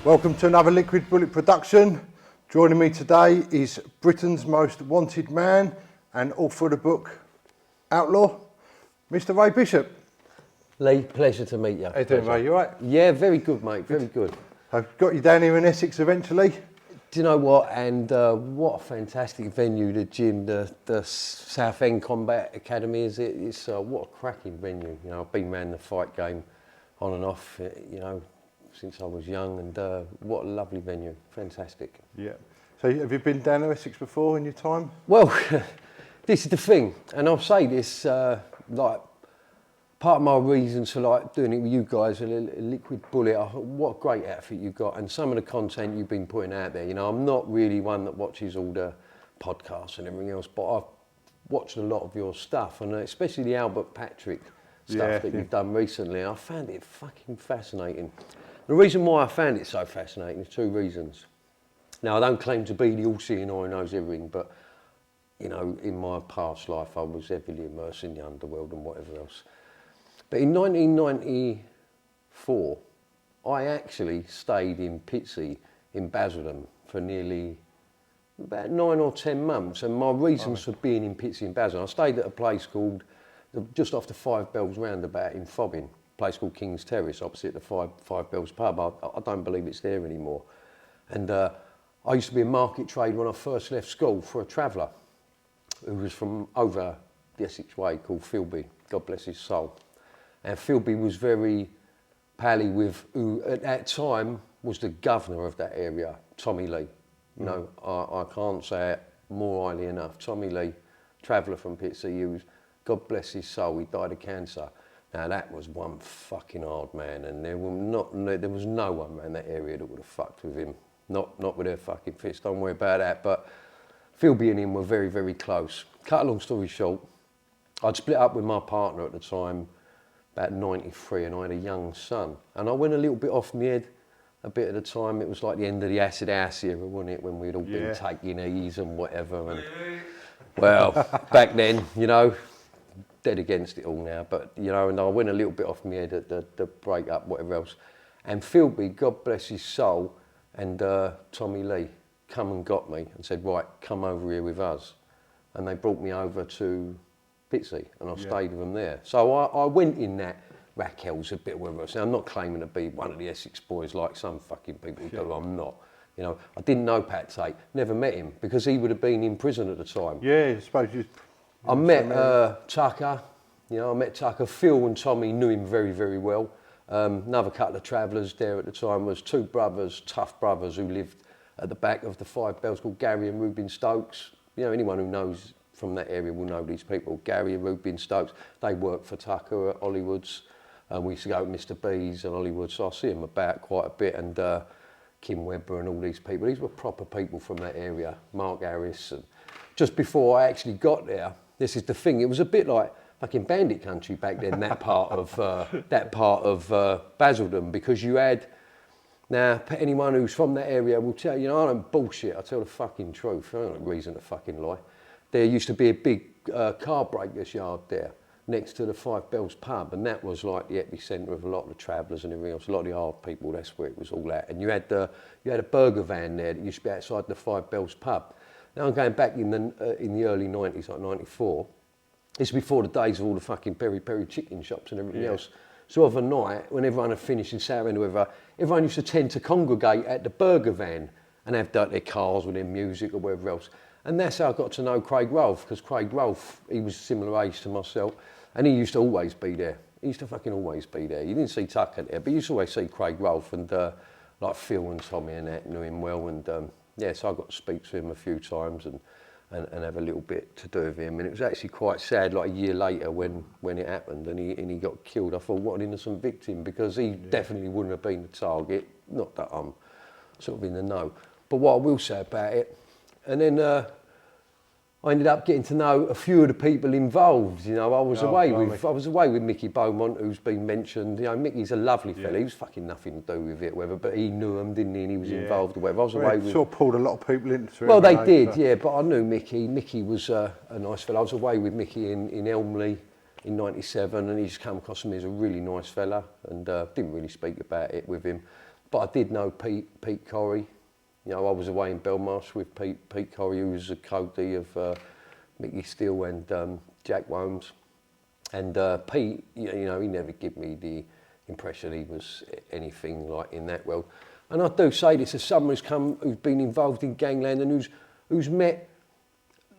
Welcome to another Liquid Bullet production. Joining me today is Britain's most wanted man and author of the book Outlaw, Mr. Ray Bishop. Lee, pleasure to meet you. How you doing, Ray? You all right? Yeah, very good, mate, very good. I've got you down here in Essex eventually. Do you know what? And what a fantastic venue, the gym, the Southend Combat Academy is. It's what a cracking venue. You know, I've been around the fight game on and off, you know, since I was young, and what a lovely venue, fantastic. Yeah. So have you been down to Essex before in your time? Well, this is the thing, and I'll say this, like, part of my reasons for like doing it with you guys, a Liquid Bullet, what a great outfit you've got, and some of the content you've been putting out there. You know, I'm not really one that watches all the podcasts and everything else, but I've watched a lot of your stuff, and especially the Albert Patrick stuff that you've done recently. I found it fucking fascinating. The reason why I found it so fascinating is two reasons. Now, I don't claim to be the all-seeing eye who knows everything, but, you know, in my past life, I was heavily immersed in the underworld and whatever else. But in 1994, I actually stayed in Pitsea in Basildon for nearly about 9 or 10 months. And my reasons for being in Pitsea in Basildon, I stayed at a place called, just off the Five Bells roundabout in Fobbing, a place called King's Terrace, opposite the Five Bells pub. I don't believe it's there anymore. And I used to be a market trader when I first left school for a traveller who was from over the Essex way called Philby, God bless his soul. And Philby was very pally with who at that time was the governor of that area, Tommy Lee. You know, I can't say it more highly enough. Tommy Lee, traveller from Pitsea, he was, God bless his soul, he died of cancer. Now that was one fucking hard man, and there was no one around that area that would have fucked with him. Not with their fucking fist, don't worry about that. But Philby and him were very, very close. Cut a long story short, I'd split up with my partner at the time, about 93, and I had a young son. And I went a little bit off my head a bit at the time. It was like the end of the acid house era, wasn't it, when we'd all been taking E's and whatever. And well, back then, you know, dead against it all now. But, you know, and I went a little bit off my head at the break-up, whatever else. And Philby, God bless his soul, and Tommy Lee come and got me and said, right, come over here with us. And they brought me over to Pitsea, and I stayed with them there. So I went in that Raquel's a bit whatever. So I'm not claiming to be one of the Essex Boys like some fucking people do. I'm not. You know, I didn't know Pat Tate, never met him because he would have been in prison at the time. Yeah, I suppose you. I met Tucker. You know, I met Tucker. Phil and Tommy knew him very, very well. Another couple of travellers there at the time was two brothers, tough brothers, who lived at the back of the Five Bells called Gary and Reuben Stokes. You know, anyone who knows from that area will know these people. Gary and Reuben Stokes, they worked for Tucker at Hollywood's. We used to go to Mr. B's at Hollywood, so I see them about quite a bit, and Kim Webber and all these people. These were proper people from that area, Mark Harris. And just before I actually got there, this is the thing, it was a bit like fucking bandit country back then, that part of Basildon, because you had, now anyone who's from that area will tell you, know, I don't bullshit, I tell the fucking truth, I don't have a reason to fucking lie. There used to be a big car breakers yard there next to the Five Bells pub, and that was like the epicentre of a lot of the travellers and everything else, a lot of the hard people, that's where it was all at. And you had a burger van there that used to be outside the Five Bells pub. Now I'm going back in the early 90s, like 94, it's before the days of all the fucking peri-peri chicken shops and everything else. So of a night, when everyone had finished in Southend or whatever, everyone used to tend to congregate at the burger van and have their cars with their music or whatever else. And that's how I got to know Craig Rolfe, because Craig Rolfe, he was a similar age to myself, and he used to always be there. He used to fucking always be there. You didn't see Tucker there, but you used to always see Craig Rolfe, and like Phil and Tommy and that knew him well, and yeah, so I got to speak to him a few times and have a little bit to do with him. And it was actually quite sad, like a year later when it happened and he got killed. I thought, what an innocent victim, because he definitely wouldn't have been the target. Not that I'm sort of in the know. But what I will say about it, and then I ended up getting to know a few of the people involved. You know, I was away with Mickey Beaumont, who's been mentioned. You know, Mickey's a lovely fella. He was fucking nothing to do with it, whatever. But he knew him, didn't he? And he was involved, or whatever. I was away with. Sort of pulled a lot of people into it. Well, they did, yeah. But I knew Mickey. Mickey was a nice fella. I was away with Mickey in Elmley in '97, and he just came across me as a really nice fella, and didn't really speak about it with him. But I did know Pete Corrie. You know, I was away in Belmarsh with Pete Corrie, who was a co-D of Mickey Steele and Jack Womes. And Pete, you know, he never gave me the impression he was anything like in that world. And I do say this as someone who's been involved in gangland and who's met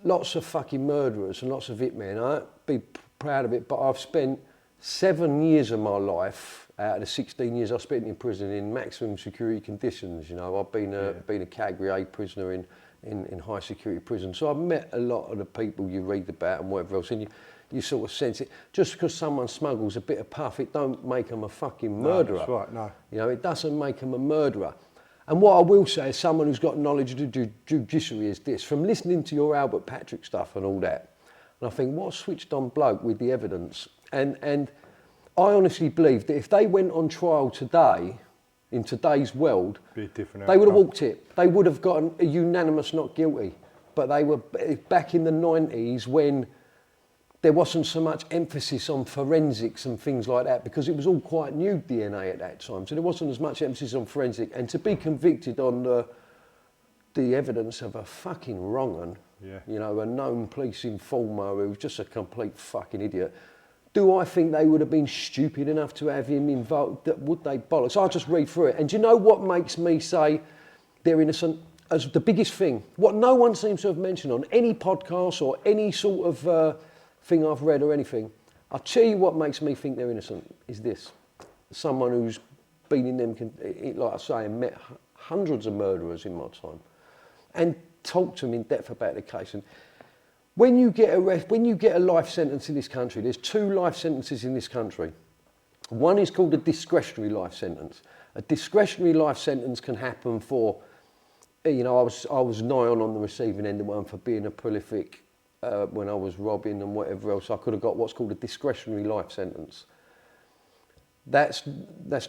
lots of fucking murderers and lots of hitmen. I don't be proud of it, but I've spent 7 years of my life out of the 16 years I spent in prison in maximum security conditions. You know, I've been a Category A prisoner in high security prison. So I've met a lot of the people you read about and whatever else, and you sort of sense it. Just because someone smuggles a bit of puff, it don't make them a fucking murderer. No, that's right, no. You know, it doesn't make them a murderer. And what I will say as someone who's got knowledge of the judiciary is this, from listening to your Albert Patrick stuff and all that, and I think, what a switched on bloke with the evidence. And I honestly believe that if they went on trial today, in today's world, be a different they would have outcome. walked it. They would have gotten a unanimous not guilty. But they were back in the 90s when there wasn't so much emphasis on forensics and things like that, because it was all quite new DNA at that time. So there wasn't as much emphasis on forensic. And to be convicted on the evidence of a fucking wrong-un, you know, a known police informer who was just a complete fucking idiot. Do I think they would have been stupid enough to have him involved? Would they bollocks? I'll just read through it. And do you know what makes me say they're innocent? As the biggest thing, what no one seems to have mentioned on any podcast or any sort of thing I've read or anything, I'll tell you what makes me think they're innocent is this. Someone who's been in them, like I say, and met hundreds of murderers in my time and talked to them in depth about the case. And when you get a life sentence in this country, there's 2 life sentences in this country. One is called a discretionary life sentence. A discretionary life sentence can happen for, you know, I was nigh on the receiving end of one for being a prolific when I was robbing and whatever else. I could have got what's called a discretionary life sentence. That's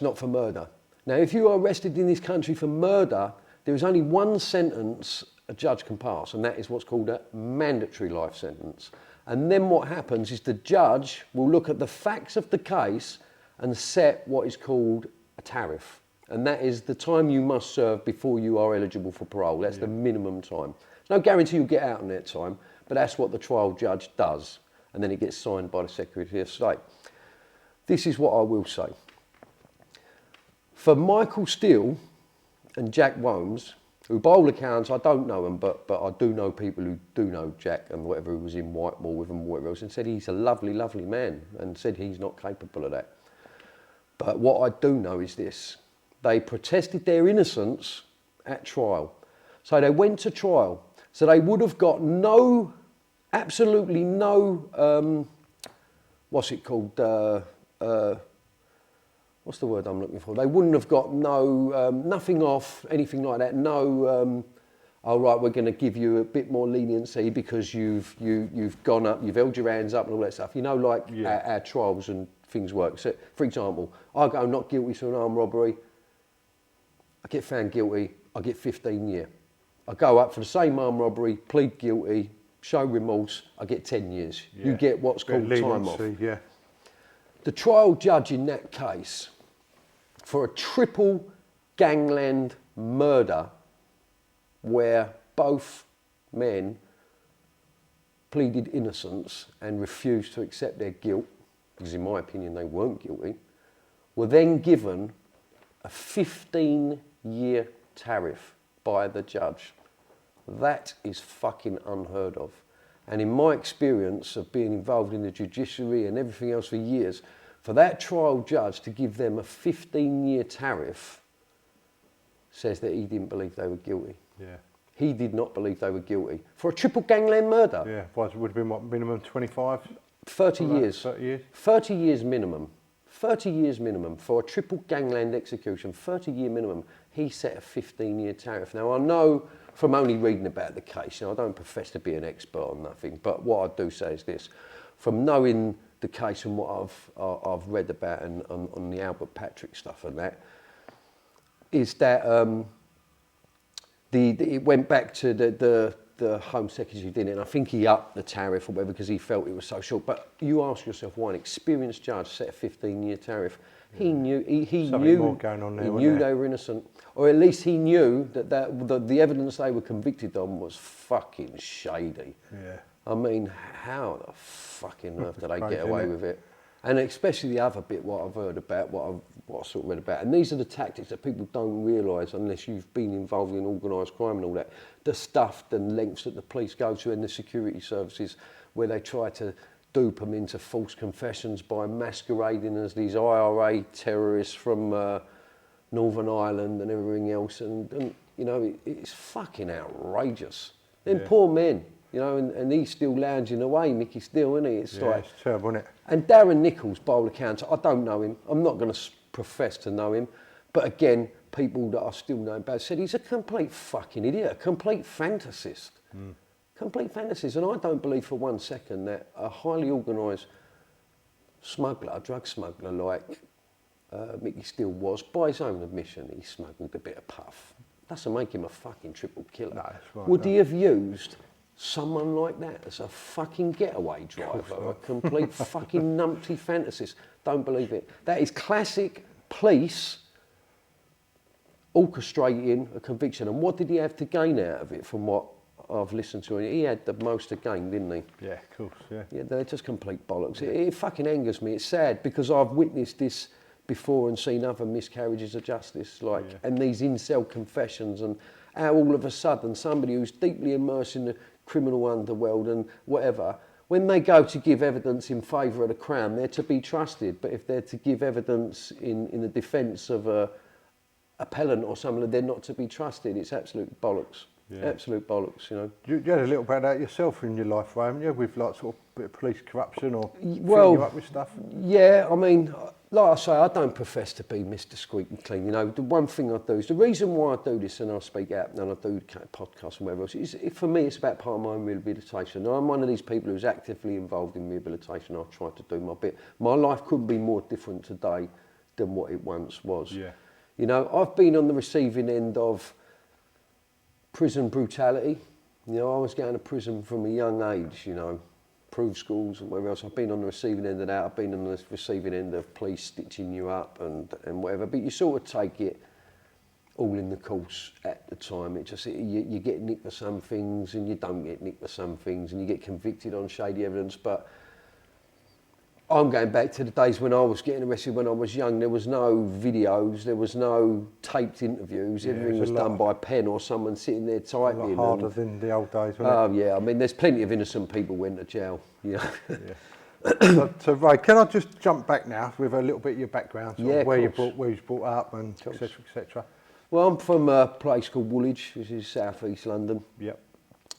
not for murder. Now, if you are arrested in this country for murder, there is only one sentence a judge can pass, and that is what's called a mandatory life sentence. And then what happens is the judge will look at the facts of the case and set what is called a tariff. And that is the time you must serve before you are eligible for parole. That's the minimum time. There's no guarantee you'll get out in that time, but that's what the trial judge does. And then it gets signed by the Secretary of State. This is what I will say. For Michael Steele and Jack Womes, who by all accounts, I don't know them, but I do know people who do know Jack and whatever, who was in Whitemore with him and whatever else, and said he's a lovely, lovely man, and said he's not capable of that. But what I do know is this. They protested their innocence at trial. So they went to trial. So they would have got absolutely no, what's it called, what's the word I'm looking for? They wouldn't have got nothing off, anything like that. No, all right, we're going to give you a bit more leniency because you've gone up, you've held your hands up and all that stuff. You know, like our trials and things work. So, for example, I go not guilty to an armed robbery. I get found guilty. I get 15 years. I go up for the same armed robbery, plead guilty, show remorse. I get 10 years. Yeah. You get what's called time off. Yeah. The trial judge in that case, for a triple gangland murder where both men pleaded innocence and refused to accept their guilt, because in my opinion they weren't guilty, were then given a 15-year tariff by the judge. That is fucking unheard of. And in my experience of being involved in the judiciary and everything else for years, for that trial judge to give them a 15-year tariff says that he didn't believe they were guilty. Yeah. He did not believe they were guilty. For a triple gangland murder. Yeah, it would have been what, minimum 25? 30 years. 30 years? 30 years minimum. 30 years minimum for a triple gangland execution, 30-year minimum. He set a 15-year tariff. Now, I know from only reading about the case, I don't profess to be an expert on nothing, but what I do say is this. From knowing the case and what I've read about and on the Albert Patrick stuff and that, is that it went back to the Home Secretary did it, and I think he upped the tariff or whatever because he felt it was so short. But you ask yourself why an experienced judge set a 15-year tariff. He knew. He Something knew. more going on there, He wasn't knew there? they were innocent, or at least he knew that the evidence they were convicted on was fucking shady. Yeah. I mean, how the fucking earth did they Crazy, get away innit? with it? And especially the other bit, what I've heard about, what I sort of read about, and these are the tactics that people don't realise unless you've been involved in organised crime and all that. The stuff and lengths that the police go to and the security services, where they try to dupe them into false confessions by masquerading as these IRA terrorists from Northern Ireland and everything else, and you know, it's fucking outrageous. Them poor men. You know, and he's still lounging away, Mickey Steele, isn't he? It's Yeah, like, it's terrible, isn't it? and Darren Nichols, by all accounts, I don't know him. I'm not going to profess to know him. But again, people that I still know about said he's a complete fucking idiot, a complete fantasist. Complete fantasist. And I don't believe for 1 second that a highly organised smuggler, a drug smuggler like Mickey Steele was, by his own admission, he smuggled a bit of puff. Doesn't make him a fucking triple killer. No, that's right, Would no. he have used someone like that as a fucking getaway driver, a complete fucking numpty fantasist? Don't believe it. That is classic police orchestrating a conviction. And what did he have to gain out of it from what I've listened to? He had the most to gain, didn't he? Yeah, of course, yeah. Yeah, they're just complete bollocks. It fucking angers me. It's sad because I've witnessed this before and seen other miscarriages of justice, like, and these incel confessions, and how all of a sudden somebody who's deeply immersed in the criminal underworld and whatever, when they go to give evidence in favour of the Crown, they're to be trusted. But if they're to give evidence in the defence of a appellant or someone, they're not to be trusted. It's absolute bollocks. Yeah. Absolute bollocks, you know. You had a little bit of that yourself in your life, Ray, haven't you? With like sort of a bit of police corruption or filling you up with stuff? Yeah, I mean, like I say, I don't profess to be Mr. Squeaky Clean. You know, the one thing I do is the reason why I do this and I speak out and I do podcasts and whatever else is, for me, it's about part of my own rehabilitation. I'm one of these people who's actively involved in rehabilitation. I try to do my bit. My life couldn't be more different today than what it once was. Yeah. You know, I've been on the receiving end of prison brutality. You know, I was going to prison from a young age, you know, proof schools and whatever else. I've been on the receiving end of that. I've been on the receiving end of police stitching you up and whatever. But you sort of take it all in the course at the time. It just, you get nicked for some things and you don't get nicked for some things and you get convicted on shady evidence. But I'm going back to the days when I was getting arrested when I was young. There was no videos, there was no taped interviews. Everything was done by pen or someone sitting there typing. A lot harder than the old days, wasn't Oh yeah, I mean, there's plenty of innocent people went to jail. Yeah. So Ray, can I just jump back now with a little bit of your background, sort Yeah, of where you course. were brought up and etc. etc. Well, I'm from a place called Woolwich, which is south east London. Yep.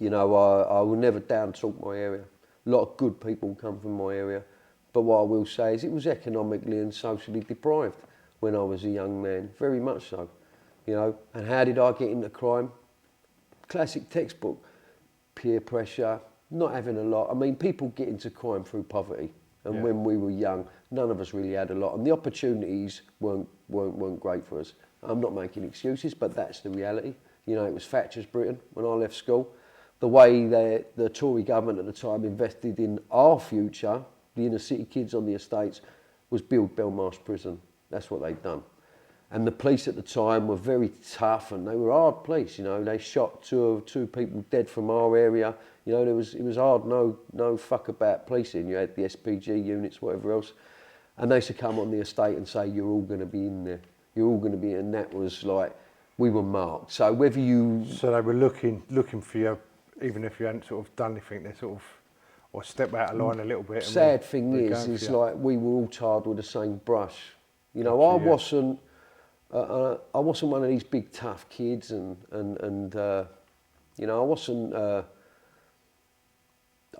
You know, I will never down talk my area. A lot of good people come from my area. But what I will say is it was economically and socially deprived when I was a young man, very much so. You know, and how did I get into crime? Classic textbook, peer pressure, not having a lot. I mean, people get into crime through poverty. And when we were young, none of us really had a lot. And the opportunities weren't great for us. I'm not making excuses, but that's the reality. You know, it was Thatcher's Britain when I left school. The way that the Tory government at the time invested in our future, the inner city kids on the estates, was build Belmarsh Prison. That's what they'd done. And the police at the time were very tough and they were hard police, you know. They shot two people dead from our area. You know, it was hard, no fuck about policing. You had the SPG units, whatever else. And they used to come on the estate and say, you're all going to be in there. You're all going to be, and that was like, we were marked. So whether you... So they were looking for you, even if you hadn't sort of done anything, they sort of, or step out of line a little bit. Sad thing is like we were all tarred with the same brush. You know, I wasn't one of these big tough kids, and you know, I wasn't.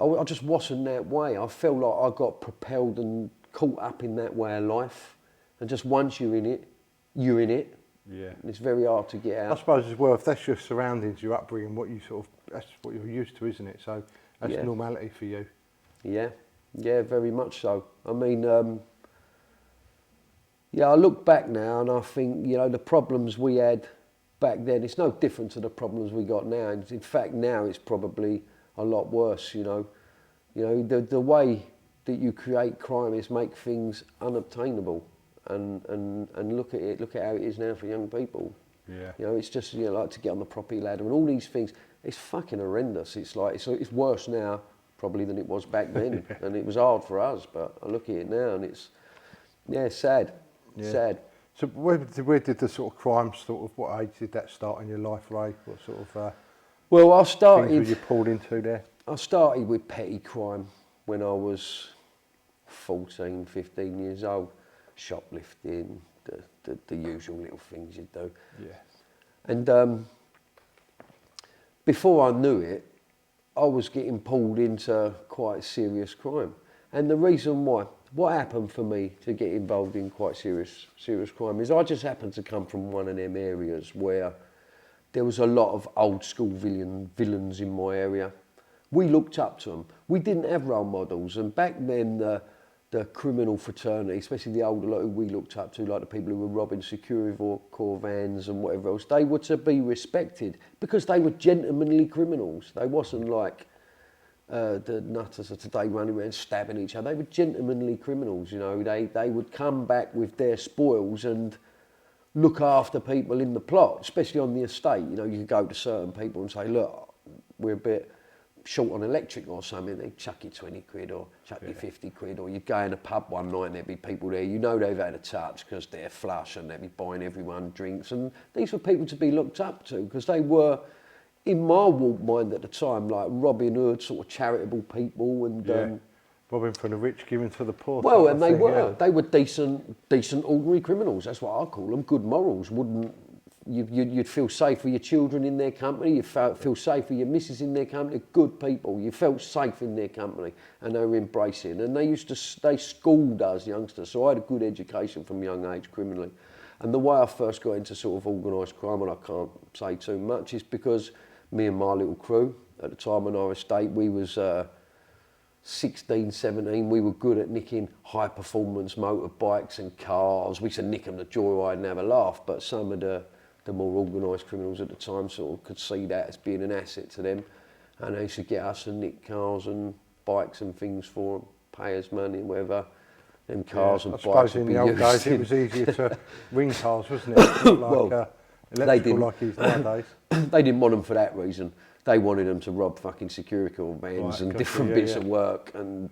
I just wasn't that way. I felt like I got propelled and caught up in that way of life, and just once you're in it, you're in it. Yeah. And it's very hard to get out. I suppose as well, if that's your surroundings, your upbringing, that's what you're used to, isn't it? So that's normality for you. Yeah, very much so. I mean, I look back now and I think, you know, the problems we had back then, it's no different to the problems we got now. In fact, now it's probably a lot worse, you know. You know, the way that you create crime is make things unobtainable. and look at how it is now for young people. Yeah. You know, it's just, you know, like to get on the property ladder and all these things. It's fucking horrendous. It's like, it's worse now probably than it was back then. And it was hard for us, but I look at it now and it's, yeah, sad. Yeah. Sad. So where did the sort of crime sort of, what age did that start in your life, Ray? What sort of Well, I things started, were you pulled into there? I started with petty crime when I was 14, 15 years old. Shoplifting, the usual little things you do. Yeah. And before I knew it, I was getting pulled into quite serious crime. And the reason why, what happened for me to get involved in quite serious crime is I just happened to come from one of them areas where there was a lot of old school villains in my area. We looked up to them. We didn't have role models, and back then the criminal fraternity, especially the older lot who we looked up to, like the people who were robbing Securicorps vans and whatever else, they were to be respected because they were gentlemanly criminals. They wasn't like the nutters of today running around stabbing each other. They were gentlemanly criminals, you know. They would come back with their spoils and look after people in the plot, especially on the estate. You know, you could go to certain people and say, look, we're a bit short on electric or something, they'd chuck you 20 quid or chuck you 50 quid, or you'd go in a pub one night and there'd be people there, you know they've had a touch because they're flush and they'd be buying everyone drinks, and these were people to be looked up to because they were, in my walk mind at the time, like Robin Hood, sort of charitable people, and robbing from the rich, giving to the poor. well, and they were decent ordinary criminals, that's what I call them, good morals. You'd feel safe for your children in their company, you'd feel safe for your missus in their company, good people, you felt safe in their company, and they were embracing. And they schooled us youngsters, so I had a good education from a young age criminally. And the way I first got into sort of organised crime, and I can't say too much, is because me and my little crew, at the time on our estate, we was 16, 17, we were good at nicking high performance motorbikes and cars. We used to nick them to joyride and have a laugh, but some of the more organised criminals at the time sort of could see that as being an asset to them, and they used to get us and nick cars and bikes and things for them, pay us money, whatever. Them cars and I bikes suppose would in be the old used days it was easier to ring cars, wasn't it? It's not like Well, electrical like it is nowadays. They didn't want them for that reason. They wanted them to rob fucking Securicorps vans and different bits of work, and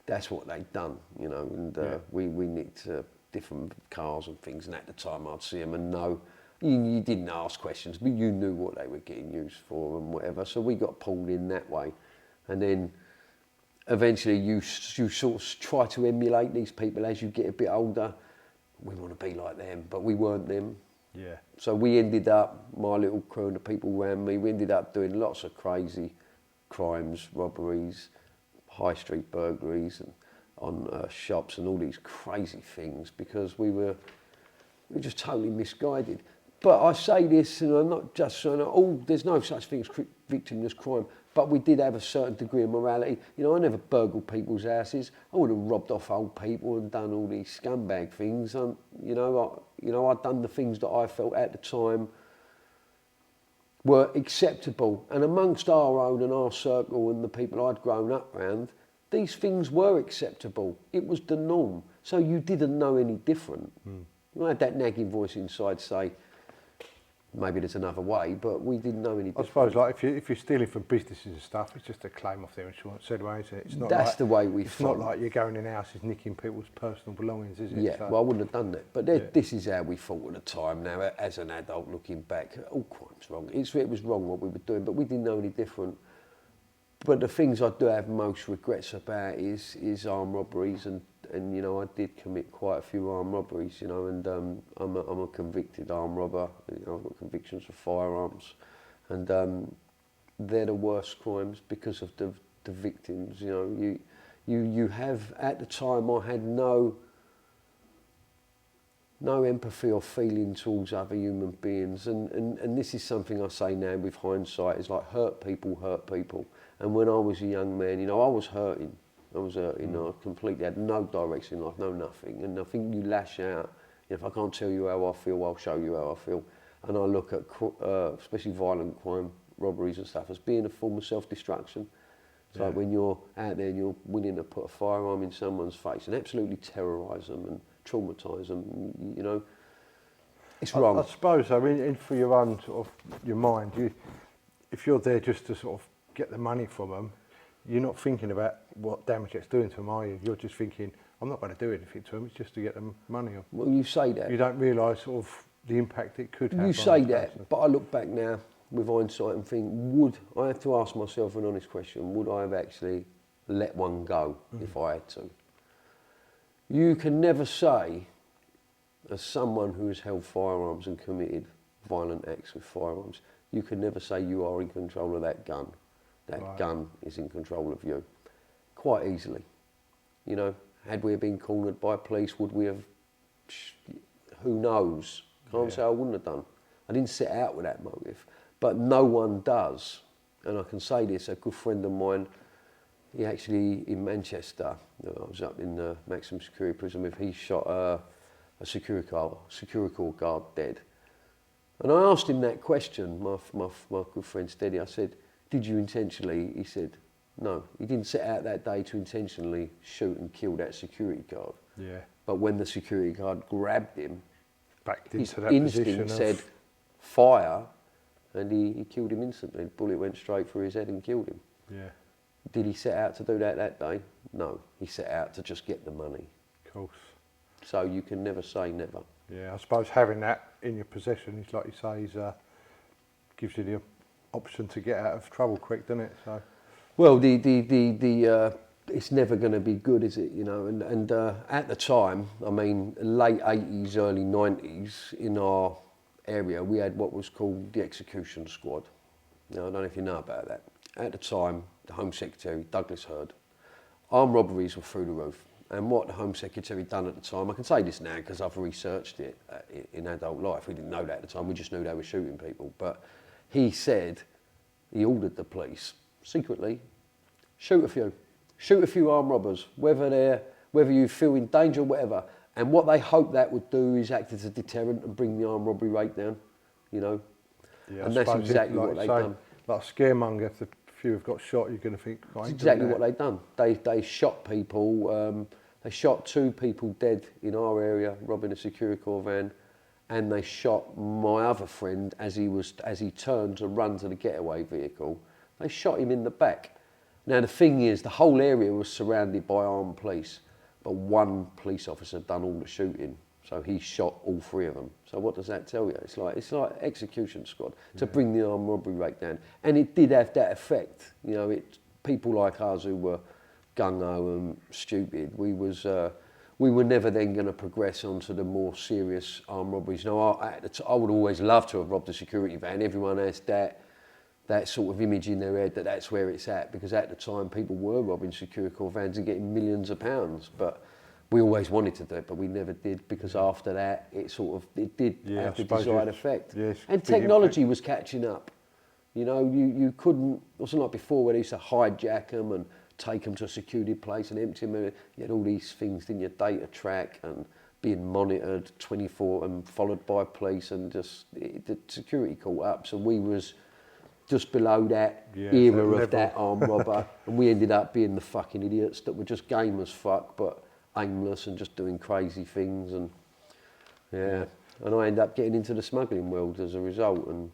that's what they'd done, you know. And we nicked different cars and things, and at the time I'd see them and know. You didn't ask questions, but you knew what they were getting used for and whatever. So we got pulled in that way, and then eventually you sort of try to emulate these people as you get a bit older. We want to be like them, but we weren't them. Yeah. So we ended up, my little crew and the people around me, we ended up doing lots of crazy crimes, robberies, high street burglaries, and on shops and all these crazy things because we were just totally misguided. But I say this, and I'm not just saying, there's no such thing as victimless crime, but we did have a certain degree of morality. You know, I never burgled people's houses. I would have robbed off old people and done all these scumbag things. I'd done the things that I felt at the time were acceptable. And amongst our own and our circle and the people I'd grown up around, these things were acceptable. It was the norm. So you didn't know any different. You had that nagging voice inside say, maybe there's another way, but we didn't know any different. I suppose, like if you're stealing from businesses and stuff, it's just a claim off their insurance anyway, isn't it? It's not That's like, the way we It's thought. not like you're going in houses nicking people's personal belongings, is it? Yeah, So, well, I wouldn't have done that. But this is how we thought at the time. Now, as an adult looking back, all crime's wrong. It was wrong what we were doing, but we didn't know any different. But the things I do have most regrets about is armed robberies, and you know, I did commit quite a few armed robberies, you know, and I'm a convicted armed robber. You know, I've got convictions for firearms, and they're the worst crimes because of the victims. You know, you have, at the time I had no empathy or feeling towards other human beings, and this is something I say now with hindsight, is like hurt people. And when I was a young man, you know, I was hurting. I completely had no direction in life, no nothing. And I think you lash out. You know, if I can't tell you how I feel, I'll show you how I feel. And I look at, especially violent crime, robberies and stuff, as being a form of self-destruction. It's like when you're out there and you're willing to put a firearm in someone's face and absolutely terrorise them and traumatise them. You know, it's I wrong. suppose, I mean, for your own sort of, your mind, if you're there just to sort of get the money from them, you're not thinking about what damage it's doing to them, are you? You're just thinking, I'm not going to do anything to them, it's just to get them money off. Well, you say that. You don't realise sort of the impact it could have. You say that, but I look back now with hindsight and think, I have to ask myself an honest question, would I have actually let one go if I had to? You can never say, as someone who has held firearms and committed violent acts with firearms, you can never say you are in control of that gun. That gun is in control of you. Quite easily. You know, had we been cornered by police, would we have, who knows? Can't say I wouldn't have done. I didn't set out with that motive, but no one does. And I can say this, a good friend of mine, he actually, in Manchester, I was up in the maximum security prison with, he shot a security guard dead. And I asked him that question, my good friend Steady, I said, did you intentionally? He said, no. He didn't set out that day to intentionally shoot and kill that security guard. Yeah. But when the security guard grabbed him, Backed his into that instinct said, fire, and he killed him instantly. The bullet went straight through his head and killed him. Yeah. Did he set out to do that day? No. He set out to just get the money. Of course. So you can never say never. Yeah, I suppose having that in your possession is, like you say, gives you the option to get out of trouble quick, doesn't it? So. Well, it's never going to be good, is it? You know, and at the time, I mean, late 80s, early 90s, in our area, we had what was called the execution squad. Now, I don't know if you know about that. At the time, the Home Secretary, Douglas Hurd, armed robberies were through the roof. And what the Home Secretary done at the time, I can say this now because I've researched it in adult life. We didn't know that at the time, we just knew they were shooting people. But he said, he ordered the police, secretly, shoot a few armed robbers, whether you feel in danger or whatever. And what they hope that would do is act as a deterrent and bring the armed robbery rate down, you know. Yeah, and that's exactly what they've done. Like a scaremanger, if a few have got shot, you're going to think, that's exactly what they've done. They shot people, they shot 2 people dead in our area, robbing a Securicor van, and they shot my other friend as he turned to run to the getaway vehicle. They shot him in the back. Now the thing is, the whole area was surrounded by armed police, but one police officer done all the shooting, so he shot all 3 of them. So what does that tell you? It's like execution squad to bring the armed robbery rate down, and it did have that effect. You know, people like us who were gung-ho and stupid, we were never then going to progress onto the more serious armed robberies. Now, I would always love to have robbed a security van. Everyone has that sort of image in their head that that's where it's at, because at the time people were robbing Securicor vans and getting millions of pounds. But we always wanted to do it, but we never did, because after that it did have the desired effect. Yes, and technology was catching up. You know, you couldn't, it wasn't like before where they used to hijack them and take them to a secluded place and empty them. You had all these things in your data track and being monitored 24 and followed by police, and just the security caught up. So we was just below that era of that armed robber, and we ended up being the fucking idiots that were just game as fuck but aimless and just doing crazy things. And and I ended up getting into the smuggling world as a result. And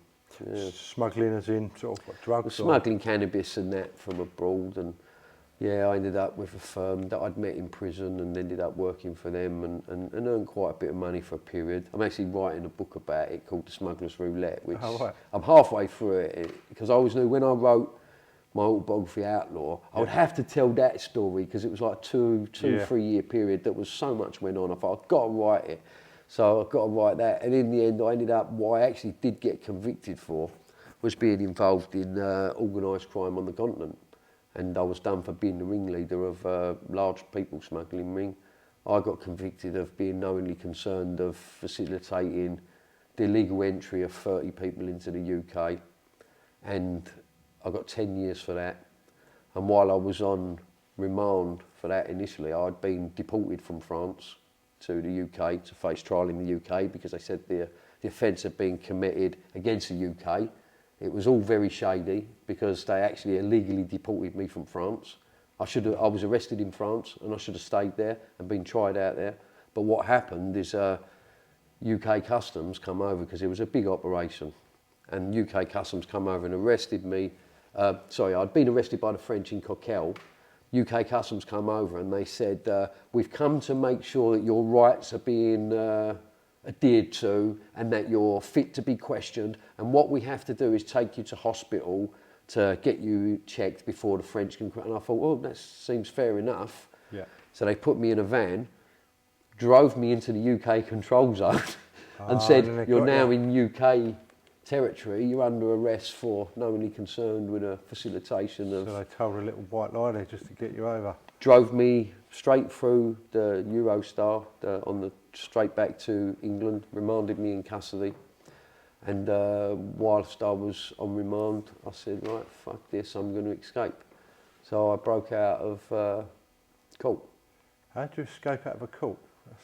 smuggling as in sort of what, drugs? Smuggling cannabis and that from abroad. And I ended up with a firm that I'd met in prison and ended up working for them and earned quite a bit of money for a period. I'm actually writing a book about it called The Smuggler's Roulette, which I'm halfway through it, because I always knew when I wrote my autobiography Outlaw, I would have to tell that story, because it was like a 3 year period that was so much went on. I thought, I've got to write it. So I've got to write that. And in the end, I ended up, what I actually did get convicted for was being involved in organised crime on the continent. And I was done for being the ringleader of a large people smuggling ring. I got convicted of being knowingly concerned of facilitating the illegal entry of 30 people into the UK. And I got 10 years for that. And while I was on remand for that initially, I'd been deported from France to the UK to face trial in the UK, because they said the offence had been committed against the UK. It was all very shady, because they actually illegally deported me from France. I was arrested in France, and I should have stayed there and been tried out there. But what happened is UK Customs come over, because it was a big operation, and UK Customs come over and arrested me. I'd been arrested by the French in Coquel. UK Customs come over and they said, we've come to make sure that your rights are being adhered to and that you're fit to be questioned. And what we have to do is take you to hospital to get you checked before the French can... And I thought, oh, that seems fair enough. Yeah. So they put me in a van, drove me into the UK control zone and said, you're now in UK territory, you're under arrest for knowingly concerned with a facilitation of... So they told a little white lie there just to get you over. Drove me straight through the Eurostar, straight back to England, remanded me in custody. And whilst I was on remand, I said, right, fuck this, I'm going to escape. So I broke out of court. How did you escape out of a court?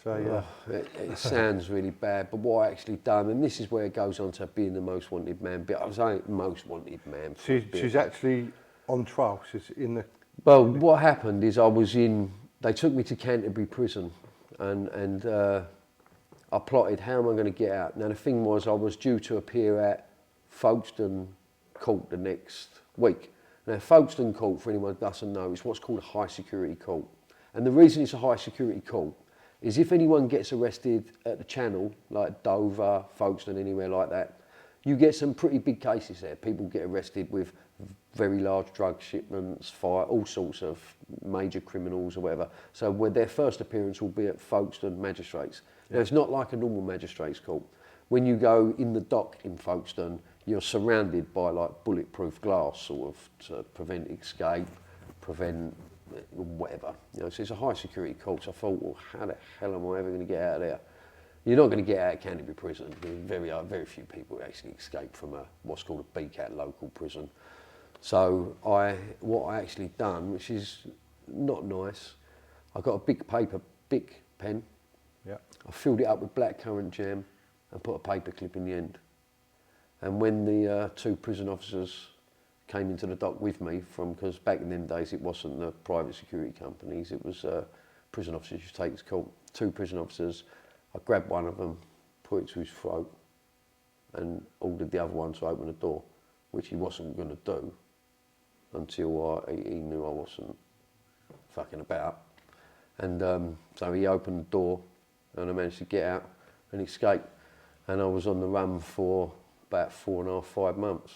So, it sounds really bad, but what I actually done, and this is where it goes on to being the most wanted man. But I was only most wanted man. She's actually on trial. She's in the... Well, what happened is they took me to Canterbury prison, and I plotted how am I going to get out. Now the thing was, I was due to appear at Folkestone Court the next week. Now Folkestone Court, for anyone who doesn't know, is what's called a high security court. And the reason it's a high security court is if anyone gets arrested at the Channel, like Dover, Folkestone, anywhere like that, you get some pretty big cases there. People get arrested with very large drug shipments, all sorts of major criminals or whatever. So their first appearance will be at Folkestone Magistrates. Now, it's not like a normal magistrates court. When you go in the dock in Folkestone, you're surrounded by like bulletproof glass, sort of, to prevent escape, prevent whatever. So it's a high security court. So I thought, well, how the hell am I ever going to get out of there? You're not going to get out of Canterbury prison. Very few people actually escape from what's called a BCAT local prison. So what I actually done, which is not nice, I got a big pen. Yeah. I filled it up with blackcurrant jam and put a paper clip in the end. And when the two prison officers came into the dock with me, because back in them days it wasn't the private security companies, it was prison officers you take to court. Two prison officers, I grabbed one of them, put it to his throat and ordered the other one to open the door, which he wasn't going to do until he knew I wasn't fucking about. And so he opened the door and I managed to get out and escape. And I was on the run for about 4.5, 5 months.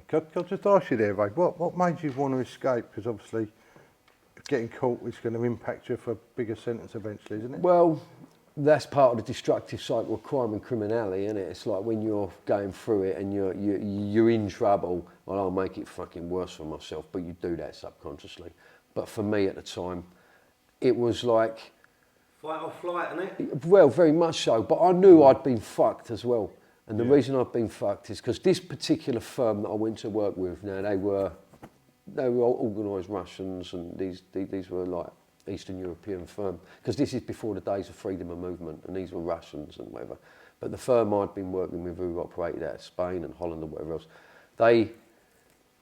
Can I just ask you there, Ray, what made you want to escape? Because obviously getting caught is going to impact you for a bigger sentence eventually, isn't it? Well, that's part of the destructive cycle of crime and criminality, isn't it? It's like when you're going through it and you're in trouble, well, I'll make it fucking worse for myself, but you do that subconsciously. But for me at the time, it was like... Fight or flight, innit? Well, very much so, but I knew I'd been fucked as well. And the reason I'd been fucked is because this particular firm that I went to work with, now they were organised Russians, and these were like Eastern European firm, because this is before the days of freedom of movement, and these were Russians and whatever. But the firm I'd been working with, who operated out of Spain and Holland and whatever else, they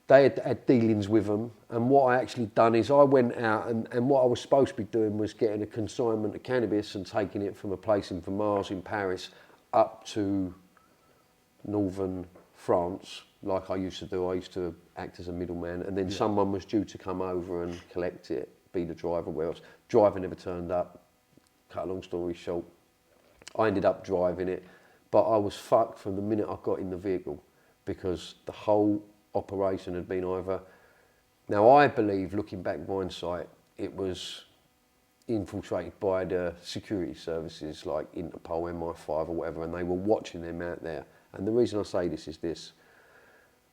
had dealings with them, and what I actually done is I went out and what I was supposed to be doing was getting a consignment of cannabis and taking it from a place in Vermars in Paris up to northern France, like I used to do. I used to act as a middleman, and then someone was due to come over and collect it, be the driver, where else. Driver never turned up. Cut a long story short, I ended up driving it, but I was fucked from the minute I got in the vehicle, because the whole operation had been either... Now I believe, looking back in hindsight, it was infiltrated by the security services like Interpol, MI5 or whatever, and they were watching them out there. And the reason I say this is this,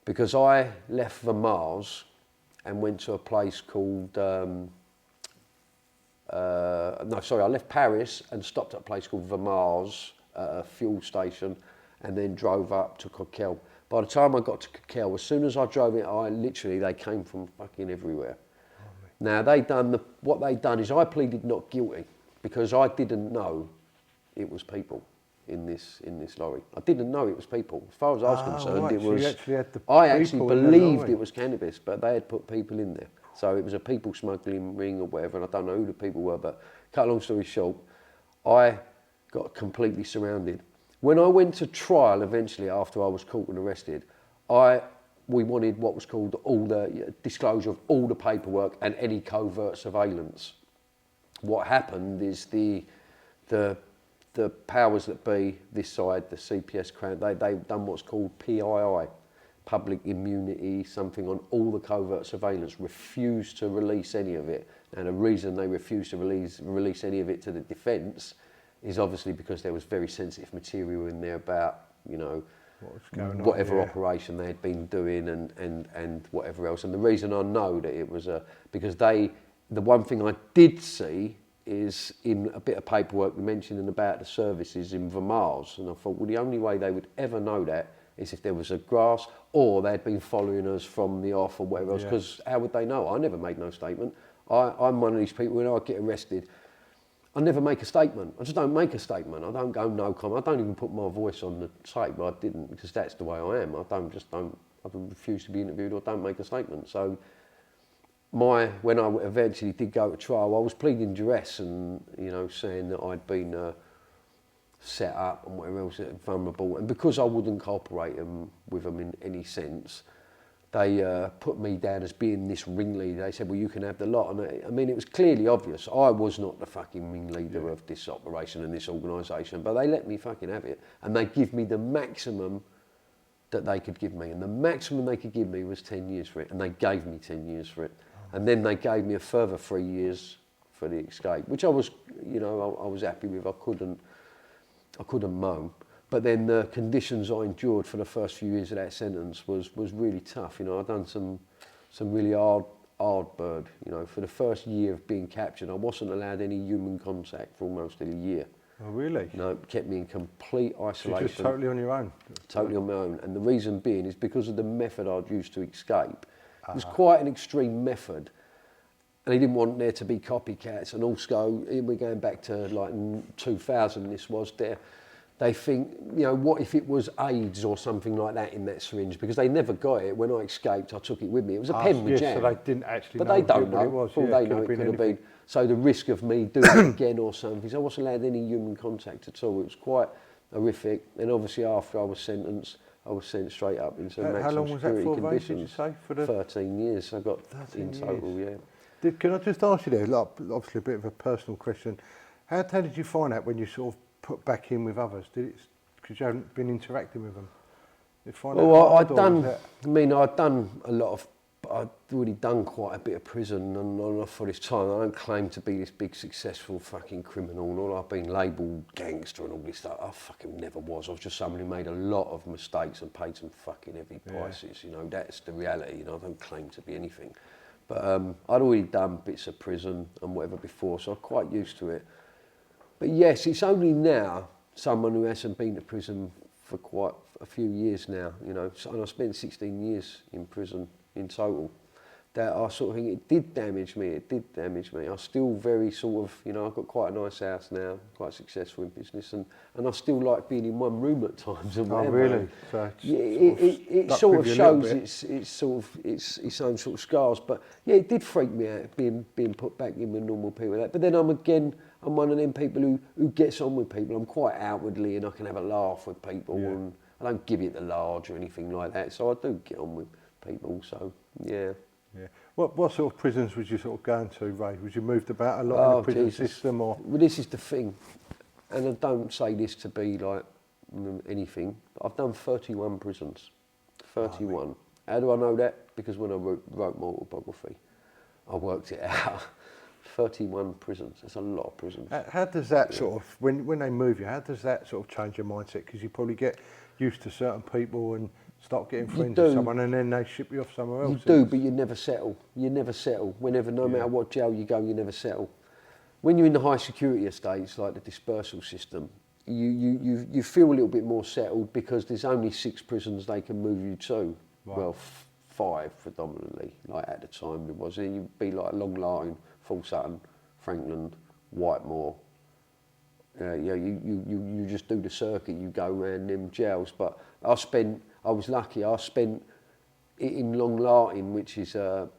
because I left Vermars and went to a place called, I left Paris and stopped at a place called Vermars, a fuel station, and then drove up to Coquel. By the time I got to Coquel, as soon as I drove it, they came from fucking everywhere. Now what they'd done is I pleaded not guilty because I didn't know it was people in this lorry. I didn't know it was people. As far as I was concerned, right. it was. So I actually believed it was cannabis, but they had put people in there. So it was a people smuggling ring or whatever, and I don't know who the people were. But cut a long story short, I got completely surrounded. When I went to trial eventually after I was caught and arrested, we wanted what was called all the disclosure of all the paperwork and any covert surveillance. What happened is the powers that be this side, the CPS Crown, they've done what's called PII, public immunity, something on all the covert surveillance, refused to release any of it. And the reason they refused to release any of it to the defence is obviously because there was very sensitive material in there about, you know, whatever operation they had been doing and whatever else. And the reason I know that it was because the one thing I did see is in a bit of paperwork we mentioned about the services in Vermars, and I thought, well, the only way they would ever know that is if there was a grass or they'd been following us from the off or whatever else, because how would they know? I never made no statement. I'm one of these people, when I get arrested, I never make a statement. I just don't make a statement. I don't go no comment. I don't even put my voice on the tape, but I didn't, because that's the way I am. I refuse to be interviewed or don't make a statement. So when I eventually did go to trial, I was pleading duress and, you know, saying that I'd been set up and whatever else, vulnerable. And because I wouldn't cooperate with them in any sense, they put me down as being this ringleader. They said, well, you can have the lot. And I mean, it was clearly obvious. I was not the fucking ringleader of this operation and this organisation, but they let me fucking have it. And they give me the maximum that they could give me. And the maximum they could give me was 10 years for it. And they gave me 10 years for it. And then they gave me a further 3 years for the escape, which I was, you know, I was happy with. I couldn't moan. But then the conditions I endured for the first few years of that sentence was really tough. You know, I'd done some really hard bird. You know, for the first year of being captured, I wasn't allowed any human contact for almost a year. Oh, really? No, it kept me in complete isolation. So you're just totally on your own? Totally on my own. And the reason being is because of the method I'd used to escape. It was quite an extreme method. And they didn't want there to be copycats. And also, we're going back to like 2000, this was there. They think, you know, what if it was AIDS or something like that in that syringe? Because they never got it. When I escaped, I took it with me. It was a pen with jam. So they didn't actually but know they don't know. It was. All they know it could have been. So the risk of me doing it again or something, so I wasn't allowed any human contact at all. It was quite horrific. And obviously after I was sentenced, I was sent straight up into maximum security conditions. Did you say? For the 13 years. I got in total, yeah. Can I just ask you there, like, obviously a bit of a personal question. How did you find out when you sort of put back in with others? Did it, because you haven't been interacting with them? Well, I'd done a lot of, I'd already done quite a bit of prison and for this time. I don't claim to be this big successful fucking criminal and all. I've been labelled gangster and all this stuff. I fucking never was. I was just someone who made a lot of mistakes and paid some fucking heavy prices. You know, that's the reality. You know, I don't claim to be anything. But I'd already done bits of prison and whatever before, so I'm quite used to it. But yes, it's only now, someone who hasn't been to prison for quite a few years now, you know, and I spent 16 years in prison in total, that I sort of think it did damage me. I'm still very sort of, you know, I've got quite a nice house now, quite successly in business, and I still like being in one room at times and whatever. Oh, really? So it sort of shows its sort of its own sort of scars, but yeah, it did freak me out being put back in with normal people like that. But then I'm one of them people who gets on with people. I'm quite outwardly and I can have a laugh with people and I don't give it the large or anything like that. So I do get on with people, so yeah. Yeah. What sort of prisons was you sort of going to, Ray? Was you moved about a lot in the prison system, or? Well, this is the thing, and I don't say this to be like anything, but I've done 31 prisons. 31. How do I know that? Because when I wrote my autobiography, I worked it out. 31 prisons. That's a lot of prisons. How does that sort of, when they move you, how does that sort of change your mindset? Because you probably get used to certain people and start getting friends with someone, and then they ship you off somewhere else. You do, but you never settle. You never settle. Whenever, no matter what jail you go, you never settle. When you're in the high security estates, like the dispersal system, you feel a little bit more settled because there's only 6 prisons they can move you to. Right. Well, 5 predominantly. Like at the time there was. You'd be like Long Lartin, Full Sutton, Frankland, Whitemoor. You just do the circuit. You go around them jails. But I was lucky. I spent it in Long Lartin, which is a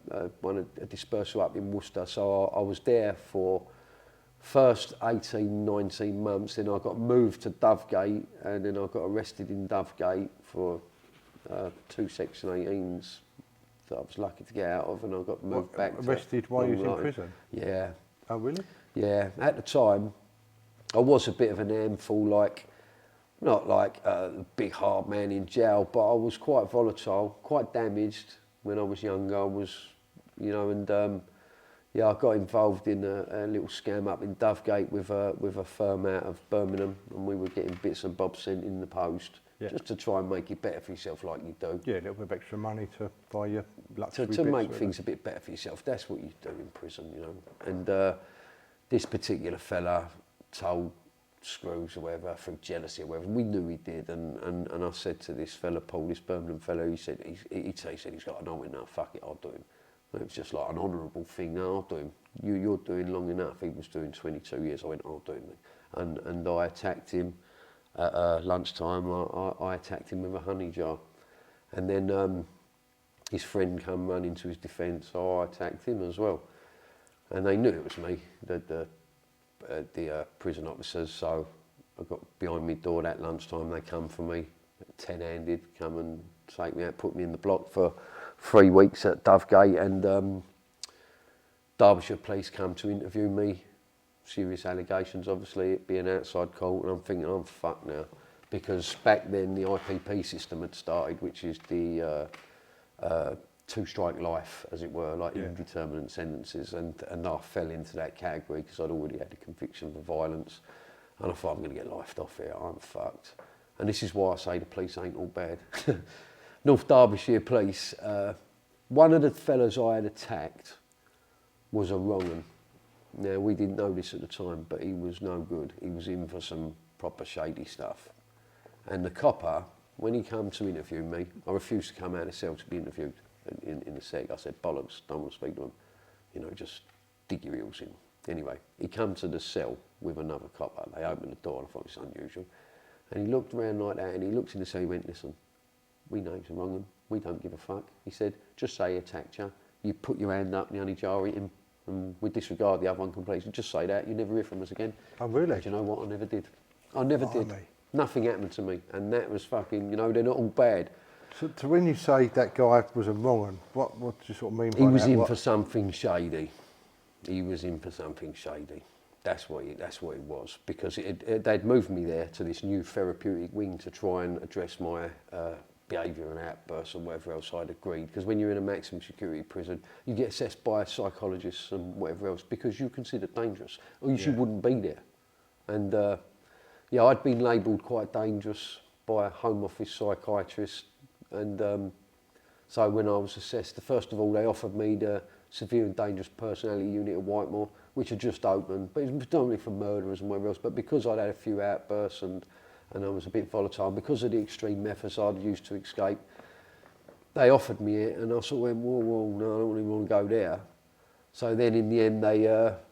dispersal up in Worcester. So I was there for first 18, 19 months, then I got moved to Dovegate, and then I got arrested in Dovegate for 2 Section 18s that I was lucky to get out of, and I got moved back. Arrested while you was in prison? Yeah. Oh, really? Yeah. At the time, I was a bit of an handful, like, not like a big hard man in jail, but I was quite volatile, quite damaged when I was younger. I was, you know, and yeah, I got involved in a little scam up in Dovegate with a firm out of Birmingham, and we were getting bits and bobs sent in the post, just to try and make it better for yourself, like you do. Yeah, a little bit of extra money to buy your luxury To bits, make things a bit better for yourself. That's what you do in prison, you know. And this particular fella told Screws or whatever, through jealousy or whatever, we knew he did, and I said to this fella, Paul, this Birmingham fellow, he said he's got, I went, no, fuck it, I'll do him. And it was just like an honourable thing, no, I'll do him. You're doing long enough. He was doing 22 years, I went, I'll do him. And I attacked him at lunchtime, I attacked him with a honey jar. And then his friend come running to his defence, so I attacked him as well. And they knew it was me, the prison officers, so I got behind my door that lunchtime. They come for me, 10-handed, come and take me out, put me in the block for 3 weeks at Dovegate, and Derbyshire police come to interview me. Serious allegations, obviously, it being outside court, and I'm thinking, I'm fucked now, because back then the IPP system had started, which is the 2-strike life, as it were, like indeterminate sentences, and I fell into that category because I'd already had a conviction for violence, and I thought, I'm going to get lifed off here, I'm fucked. And this is why I say the police ain't all bad. North Derbyshire police, one of the fellas I had attacked was a wrong 'un. Now, we didn't know this at the time, but he was no good. He was in for some proper shady stuff. And the copper, when he came to interview me, I refused to come out of the cell to be interviewed in the sec. I said, bollocks, don't want to speak to him. You know, just dig your heels in. Anyway, he come to the cell with another copper. They opened the door, and I thought it was unusual. And he looked around like that, and he looked in the cell, he went, listen, we know he's wrong, we don't give a fuck. He said, just say he attacked you, you put your hand up in the honey jar, eat him, and we disregard the other one completely. Just say that, you never hear from us again. Oh, really? Do you know what? I never did. I never did. Nothing happened to me, and that was fucking, you know, they're not all bad. So when you say that guy was a wrong 'un, what do you sort of mean by that? He was in for something shady. He was in for something shady. That's what it was, because they'd moved me there to this new therapeutic wing to try and address my behaviour and outbursts and whatever else I'd agreed. Because when you're in a maximum security prison, you get assessed by psychologists and whatever else because you're considered dangerous, or you wouldn't be there. And yeah, I'd been labelled quite dangerous by a Home Office psychiatrist, and so when I was assessed, first of all, they offered me the Severe and Dangerous Personality Unit at Whitemore, which had just opened, but it was predominantly for murderers and whatever else. But because I'd had a few outbursts and I was a bit volatile, because of the extreme methods I'd used to escape, they offered me it, and I sort of went, whoa, no, I don't really want to go there. So then in the end, they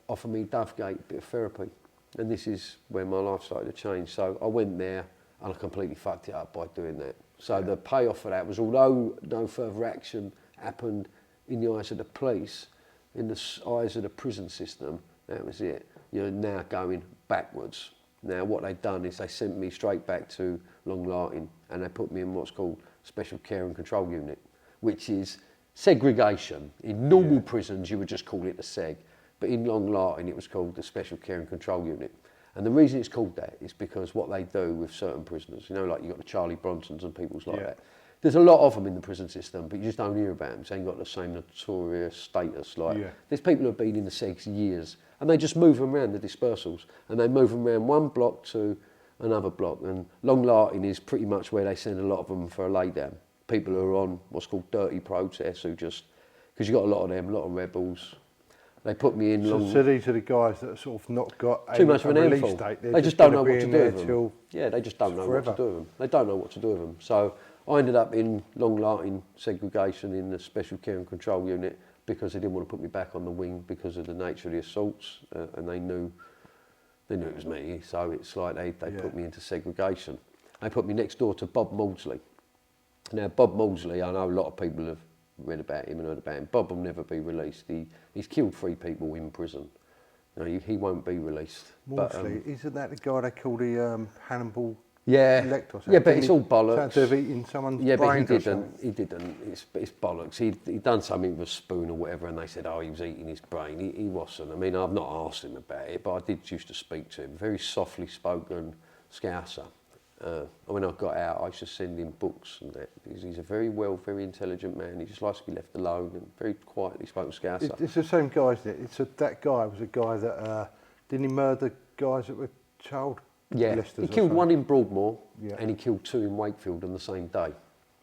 offered me Dovegate, a bit of therapy. And this is when my life started to change. So I went there, and I completely fucked it up by doing that. So the payoff for that was, although no further action happened in the eyes of the police, in the eyes of the prison system, that was it. You're now going backwards. Now what they've done is they sent me straight back to Long Lartin, and they put me in what's called Special Care and Control Unit, which is segregation. In normal prisons you would just call it the seg, but in Long Lartin it was called the Special Care and Control Unit. And the reason it's called that is because what they do with certain prisoners, you know, like you've got the Charlie Bronsons and people's like that. There's a lot of them in the prison system, but you just don't hear about them. They ain't got the same notorious status. Like there's people who have been in the segs years, and they just move them around the dispersals, and they move them around one block to another block. And Long Lartin is pretty much where they send a lot of them for a lay down. People who are on what's called dirty protests, who just, because you've got a lot of them, a lot of rebels. They put me in So these are the guys that have sort of not got too much of an release handful. date. They just don't know what to do with them. Yeah, they just don't know what to do with them. They don't know what to do with them. So I ended up in Long Lartin segregation in the Special Care and Control Unit because they didn't want to put me back on the wing because of the nature of the assaults, and they knew it was me. So it's like they put me into segregation. They put me next door to Bob Maudsley. Now Bob Maudsley, I know a lot of people have read about him and heard about him. Bob will never be released. He's killed 3 people in prison. No, he won't be released. Maudsley, isn't that the guy they call the Hannibal Yeah, Lecter or something? yeah, but Didn't it's he all bollocks. sound to have eaten someone's Yeah, but he brains or didn't. something? He didn't. It's bollocks. He'd done something with a spoon or whatever, and they said, oh, he was eating his brain. He wasn't. I mean, I've not asked him about it, but I did used to speak to him. Very softly spoken Scouser. And when I got out, I used to send him books and that. He's a very very intelligent man. He just likes to be left alone and very quietly spoken Scouser. It's the same guy, isn't it? That guy was a guy that didn't he murder guys that were child Yeah, molesters he or killed something? one in Broadmoor, Yeah. and he killed 2 in Wakefield on the same day,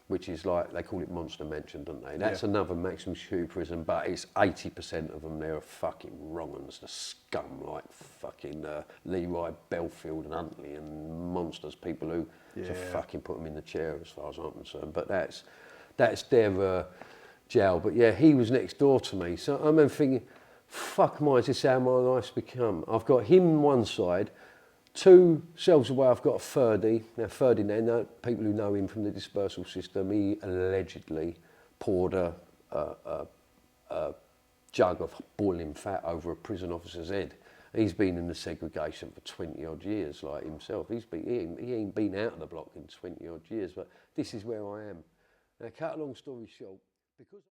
which is like, they call it Monster Mansion, don't they? That's another maximum security prison, but it's 80% of them there are fucking wrong uns, the scum like fucking Leroy Belfield and Huntley and monsters, people who just fucking put them in the chair as far as I'm concerned. But that's their jail. But yeah, he was next door to me, so I remember thinking, fuck my, is this how my life's become? I've got him on one side, 2 cells away, I've got a Ferdy. Now, Ferdy, people who know him from the dispersal system, he allegedly poured a jug of boiling fat over a prison officer's head. He's been in the segregation for 20 odd years, like himself. He ain't been out of the block in 20 odd years, but this is where I am. Now, cut a long story short, because